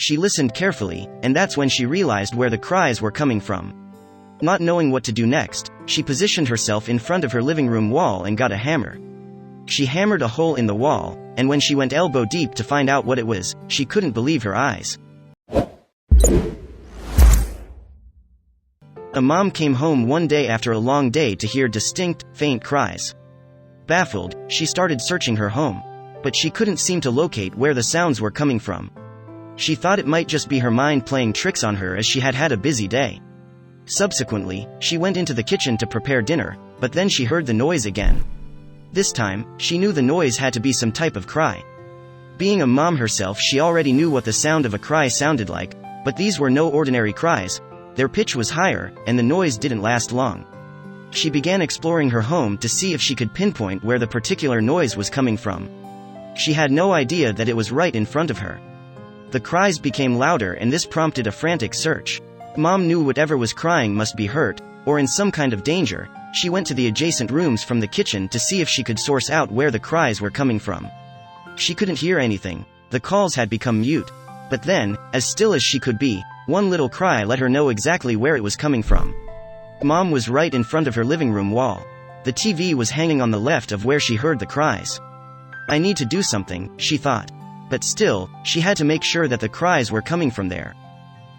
She listened carefully, and that's when she realized where the cries were coming from. Not knowing what to do next, she positioned herself in front of her living room wall and got a hammer. She hammered a hole in the wall, and when she went elbow deep to find out what it was, she couldn't believe her eyes. A mom came home one day after a long day to hear distinct, faint cries. Baffled, she started searching her home. But she couldn't seem to locate where the sounds were coming from. She thought it might just be her mind playing tricks on her as she had had a busy day. Subsequently, she went into the kitchen to prepare dinner, but then she heard the noise again. This time, she knew the noise had to be some type of cry. Being a mom herself, she already knew what the sound of a cry sounded like, but these were no ordinary cries. Their pitch was higher, and the noise didn't last long. She began exploring her home to see if she could pinpoint where the particular noise was coming from. She had no idea that it was right in front of her. The cries became louder, and this prompted a frantic search. Mom knew whatever was crying must be hurt, or in some kind of danger. She went to the adjacent rooms from the kitchen to see if she could source out where the cries were coming from. She couldn't hear anything. The calls had become mute. But then, as still as she could be, one little cry let her know exactly where it was coming from. Mom was right in front of her living room wall. The TV was hanging on the left of where she heard the cries. I need to do something, she thought. But still, she had to make sure that the cries were coming from there.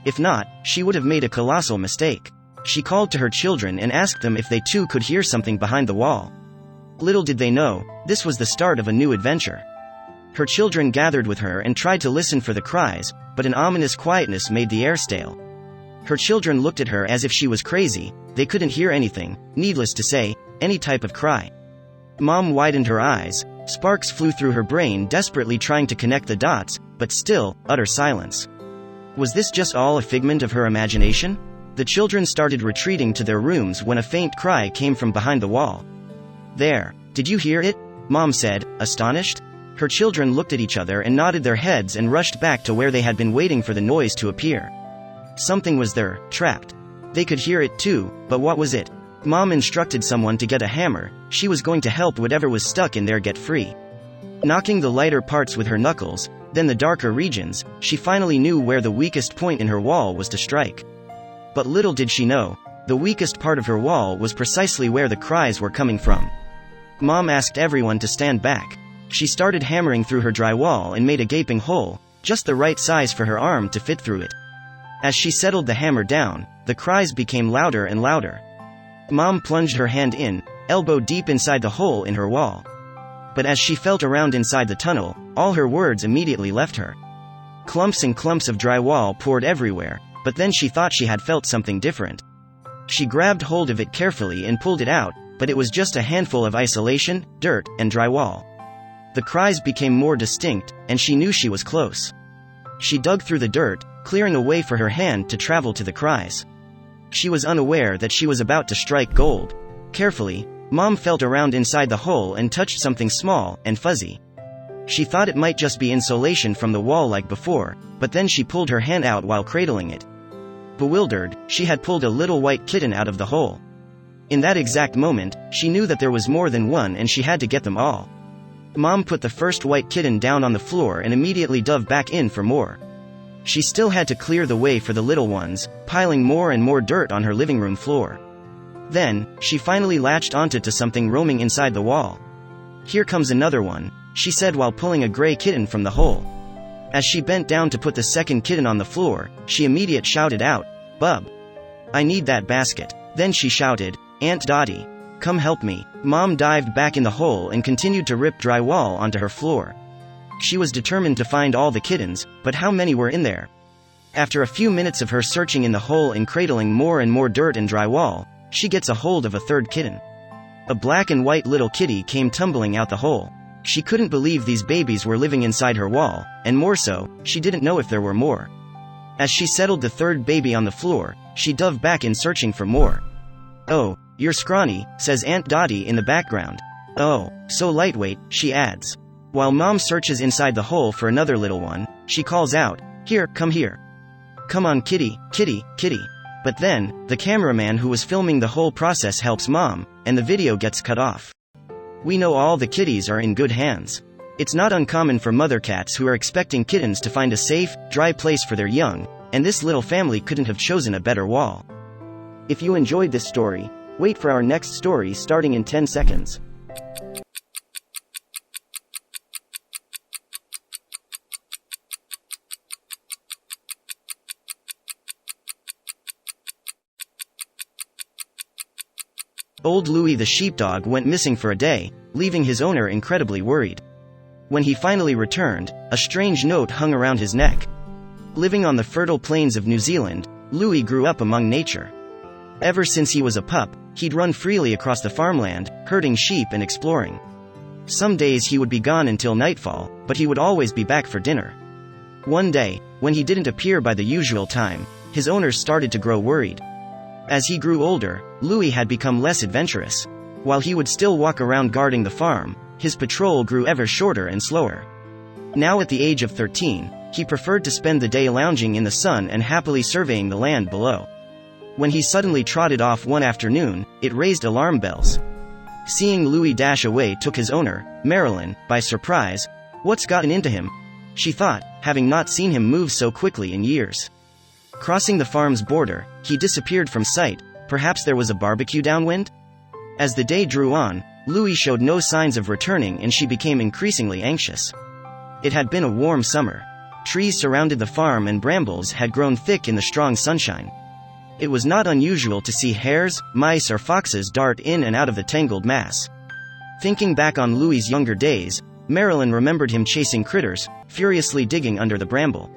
If not, she would have made a colossal mistake. She called to her children and asked them if they too could hear something behind the wall. Little did they know, this was the start of a new adventure. Her children gathered with her and tried to listen for the cries, but an ominous quietness made the air stale. Her children looked at her as if she was crazy. They couldn't hear anything, needless to say, any type of cry. Mom widened her eyes. Sparks flew through her brain, desperately trying to connect the dots, but still, utter silence. Was this just all a figment of her imagination? The children started retreating to their rooms when a faint cry came from behind the wall. There. Did you hear it? Mom said, astonished. Her children looked at each other and nodded their heads and rushed back to where they had been waiting for the noise to appear. Something was there, trapped. They could hear it too, but what was it? Mom instructed someone to get a hammer. She was going to help whatever was stuck in there get free. Knocking the lighter parts with her knuckles, then the darker regions, she finally knew where the weakest point in her wall was to strike. But little did she know, the weakest part of her wall was precisely where the cries were coming from. Mom asked everyone to stand back. She started hammering through her drywall and made a gaping hole, just the right size for her arm to fit through it. As she settled the hammer down, the cries became louder and louder. Mom plunged her hand in, elbow deep inside the hole in her wall. But as she felt around inside the tunnel, all her words immediately left her. Clumps and clumps of drywall poured everywhere, but then she thought she had felt something different. She grabbed hold of it carefully and pulled it out, but it was just a handful of isolation, dirt, and drywall. The cries became more distinct, and she knew she was close. She dug through the dirt, clearing a way for her hand to travel to the cries. She was unaware that she was about to strike gold. Carefully, Mom felt around inside the hole and touched something small and fuzzy. She thought it might just be insulation from the wall like before, but then she pulled her hand out while cradling it. Bewildered, she had pulled a little white kitten out of the hole. In that exact moment, she knew that there was more than one and she had to get them all. Mom put the first white kitten down on the floor and immediately dove back in for more. She still had to clear the way for the little ones, piling more and more dirt on her living room floor. Then, she finally latched onto something roaming inside the wall. "Here comes another one," she said while pulling a gray kitten from the hole. As she bent down to put the second kitten on the floor, she immediately shouted out, "Bub! I need that basket." Then she shouted, "Aunt Dottie, come help me." Mom dived back in the hole and continued to rip drywall onto her floor. She was determined to find all the kittens, but how many were in there? After a few minutes of her searching in the hole and cradling more and more dirt and drywall, she gets a hold of a third kitten. A black and white little kitty came tumbling out the hole. She couldn't believe these babies were living inside her wall, and more so, she didn't know if there were more. As she settled the third baby on the floor, she dove back in searching for more. "Oh, you're scrawny," says Aunt Dottie in the background. "Oh, so lightweight," she adds. While Mom searches inside the hole for another little one, she calls out, "Here, come here. Come on kitty, kitty, kitty." But then, the cameraman who was filming the whole process helps Mom, and the video gets cut off. We know all the kitties are in good hands. It's not uncommon for mother cats who are expecting kittens to find a safe, dry place for their young, and this little family couldn't have chosen a better wall. If you enjoyed this story, wait for our next story starting in 10 seconds. Old Louis the sheepdog went missing for a day, leaving his owner incredibly worried. When he finally returned, a strange note hung around his neck. Living on the fertile plains of New Zealand, Louis grew up among nature. Ever since he was a pup, he'd run freely across the farmland, herding sheep and exploring. Some days he would be gone until nightfall, but he would always be back for dinner. One day, when he didn't appear by the usual time, his owners started to grow worried. As he grew older, Louis had become less adventurous. While he would still walk around guarding the farm, his patrol grew ever shorter and slower. Now at the age of 13, he preferred to spend the day lounging in the sun and happily surveying the land below. When he suddenly trotted off one afternoon, it raised alarm bells. Seeing Louis dash away took his owner, Marilyn, by surprise. What's gotten into him? She thought, having not seen him move so quickly in years. Crossing the farm's border, he disappeared from sight. Perhaps there was a barbecue downwind? As the day drew on, Louis showed no signs of returning and she became increasingly anxious. It had been a warm summer. Trees surrounded the farm and brambles had grown thick in the strong sunshine. It was not unusual to see hares, mice or foxes dart in and out of the tangled mass. Thinking back on Louis's younger days, Marilyn remembered him chasing critters, furiously digging under the bramble.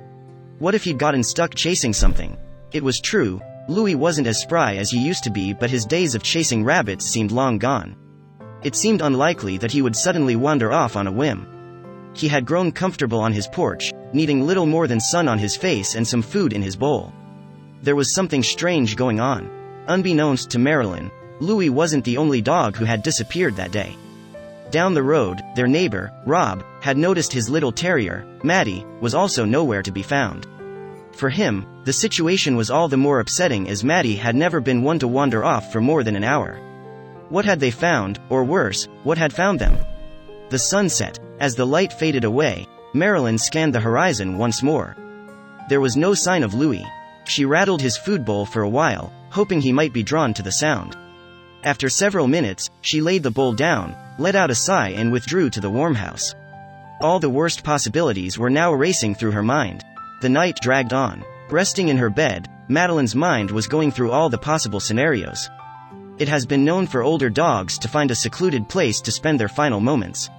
What if he'd gotten stuck chasing something? It was true, Louis wasn't as spry as he used to be, but his days of chasing rabbits seemed long gone. It seemed unlikely that he would suddenly wander off on a whim. He had grown comfortable on his porch, needing little more than sun on his face and some food in his bowl. There was something strange going on. Unbeknownst to Marilyn, Louis wasn't the only dog who had disappeared that day. Down the road, their neighbor, Rob, had noticed his little terrier, Maddie, was also nowhere to be found. For him, the situation was all the more upsetting as Maddie had never been one to wander off for more than an hour. What had they found, or worse, what had found them? The sun set. As the light faded away, Marilyn scanned the horizon once more. There was no sign of Louis. She rattled his food bowl for a while, hoping he might be drawn to the sound. After several minutes, she laid the bowl down, let out a sigh and withdrew to the warm house. All the worst possibilities were now racing through her mind. The night dragged on. Resting in her bed, Madeline's mind was going through all the possible scenarios. It has been known for older dogs to find a secluded place to spend their final moments.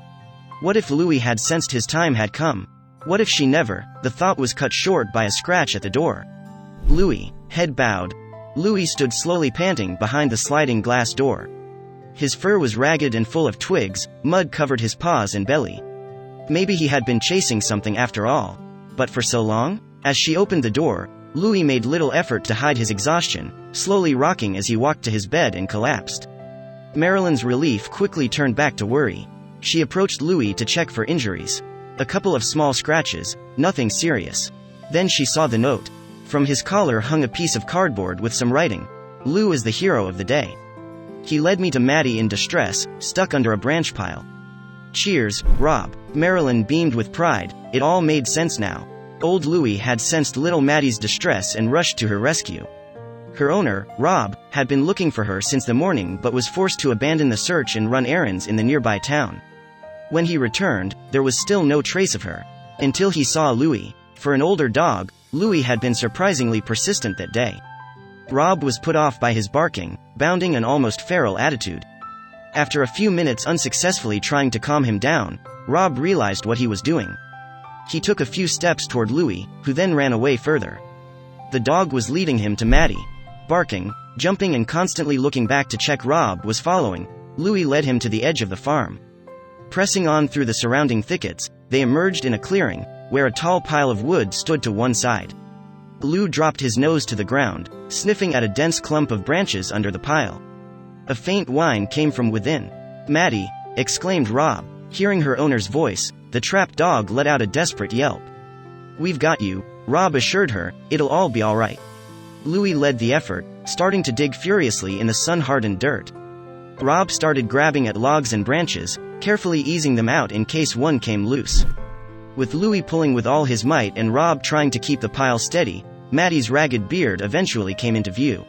What if Louis had sensed his time had come? What if she never? The thought was cut short by a scratch at the door. Louis, head bowed. Louis stood slowly panting behind the sliding glass door. His fur was ragged and full of twigs, mud covered his paws and belly. Maybe he had been chasing something after all. But for so long? As she opened the door, Louis made little effort to hide his exhaustion, slowly rocking as he walked to his bed and collapsed. Marilyn's relief quickly turned back to worry. She approached Louis to check for injuries. A couple of small scratches, nothing serious. Then she saw the note. From his collar hung a piece of cardboard with some writing. Lou is the hero of the day. He led me to Maddie in distress, stuck under a branch pile. Cheers, Rob. Marilyn beamed with pride. It all made sense now. Old Louis had sensed little Maddie's distress and rushed to her rescue. Her owner, Rob, had been looking for her since the morning but was forced to abandon the search and run errands in the nearby town. When he returned, there was still no trace of her. Until he saw Louis. For an older dog, Louis had been surprisingly persistent that day. Rob was put off by his barking, bounding and almost feral attitude. After a few minutes unsuccessfully trying to calm him down, Rob realized what he was doing. He took a few steps toward Louis, who then ran away further. The dog was leading him to Maddie. Barking, jumping and constantly looking back to check Rob was following, Louis led him to the edge of the farm. Pressing on through the surrounding thickets, they emerged in a clearing, where a tall pile of wood stood to one side. Lou dropped his nose to the ground, sniffing at a dense clump of branches under the pile. A faint whine came from within. "Maddie!" exclaimed Rob. Hearing her owner's voice, the trapped dog let out a desperate yelp. "We've got you," Rob assured her, "it'll all be alright." Louis led the effort, starting to dig furiously in the sun-hardened dirt. Rob started grabbing at logs and branches, carefully easing them out in case one came loose. With Louis pulling with all his might and Rob trying to keep the pile steady, Maddie's ragged beard eventually came into view.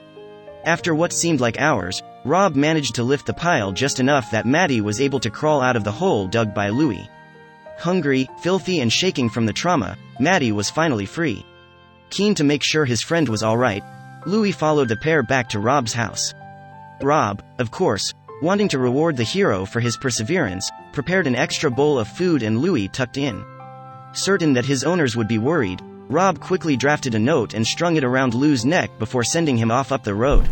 After what seemed like hours, Rob managed to lift the pile just enough that Maddie was able to crawl out of the hole dug by Louis. Hungry, filthy and shaking from the trauma, Maddie was finally free. Keen to make sure his friend was alright, Louis followed the pair back to Rob's house. Rob, of course, wanting to reward the hero for his perseverance, prepared an extra bowl of food and Louis tucked in. Certain that his owners would be worried, Rob quickly drafted a note and strung it around Lou's neck before sending him off up the road.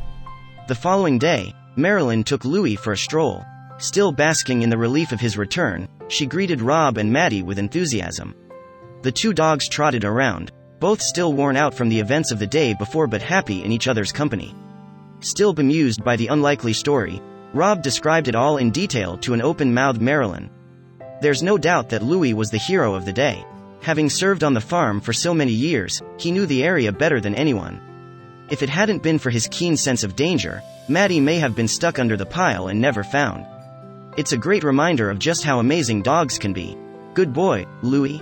The following day, Marilyn took Louis for a stroll. Still basking in the relief of his return, she greeted Rob and Maddie with enthusiasm. The two dogs trotted around, both still worn out from the events of the day before but happy in each other's company. Still bemused by the unlikely story, Rob described it all in detail to an open-mouthed Marilyn. There's no doubt that Louis was the hero of the day. Having served on the farm for so many years, he knew the area better than anyone. If it hadn't been for his keen sense of danger, Maddie may have been stuck under the pile and never found. It's a great reminder of just how amazing dogs can be. Good boy, Louis.